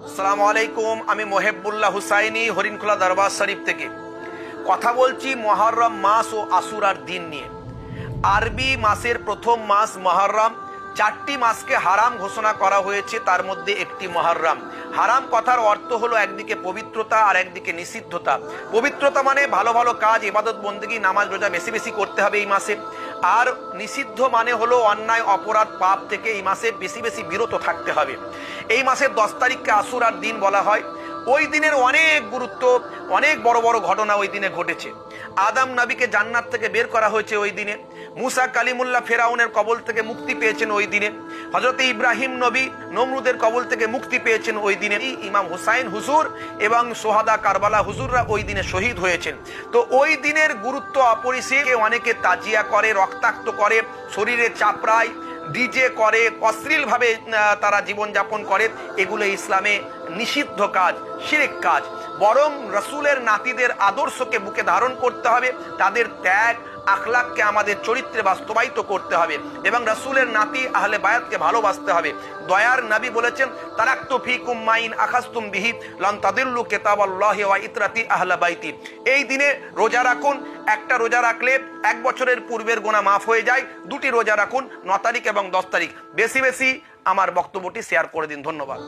আসসালামু আলাইকুম। আমি মোহেবুল্লাহ হুসাইনি, হরিণখোলা দরবার শরীফ থেকে কথা বলছি মুহররম মাস ও আশুরার দিন নিয়ে। আরবি মাসের প্রথম মাস মুহররম। 4টি মাসকে হারাম ঘোষণা করা হয়েছে, তার মধ্যে একটি মুহররম। হারাম কথার অর্থ হলো একদিকে পবিত্রতা আর একদিকে নিষিদ্ধতা। পবিত্রতা মানে ভালো ভালো কাজ, ইবাদত বন্দেগী, নামাজ রোজা বেশি বেশি করতে হবে এই মাসে। আর নিষিদ্ধ মানে হলো অন্যায় অপরাধ পাপ থেকে এই মাসে বেশি বেশি বিরত থাকতে হবে। এই মাসের 10 তারিখকে আশুরার দিন বলা হয়। ওই দিনের অনেক গুরুত্ব, অনেক বড় বড় ঘটনা ওই দিনে ঘটেছে। আদম নবীকে জান্নাত থেকে বের করা হয়েছে ওই দিনে। মুসা কালিমুল্লাহ ফেরাউনের কবল থেকে মুক্তি পেয়েছেন ওই দিনে। হযরত ইব্রাহিম নবী নমরুদের কবল থেকে মুক্তি পেয়েছেন ওই দিনে। ইমাম হুসাইন হুজুর এবং সোহাদা কারবালা হুজুররা ওই দিনে শহীদ হয়েছেন। তো ওই দিনের গুরুত্ব অপরিসীম। অনেকে তাজিয়া করে, রক্তাক্ত করে, শরীরে চাপড়ায়, ডিজে করে, অশ্লীলভাবে তারা জীবনযাপন করে। এগুলো ইসলামে নিষিদ্ধ কাজ, শিরক কাজ। বরং রসুলের নাতিদের আদর্শকে বুকে ধারণ করতে হবে, তাদের ত্যাগ আখলাককে আমাদের চরিত্রে বাস্তবায়িত করতে হবে এবং রসুলের নাতি আহলে বায়াতকে ভালোবাসতে হবে। দয়ার নবী বলেছেন, তারাকতু ফিকুম মাইন আখাযতুম বিহি লান তাদিল্লু কিতাবাল্লাহি ওয়া ইতরাতি আহলে বাইতি। এই দিনে রোজা রাখুন। একটা রোজা রাখলে 1 বছরের পূর্বের গুনাহ মাফ হয়ে যায়। 2টি রোজা রাখুন, 9 তারিখ এবং 10 তারিখ। বেশি বেশি আমার বক্তব্যটি শেয়ার করে দিন। ধন্যবাদ।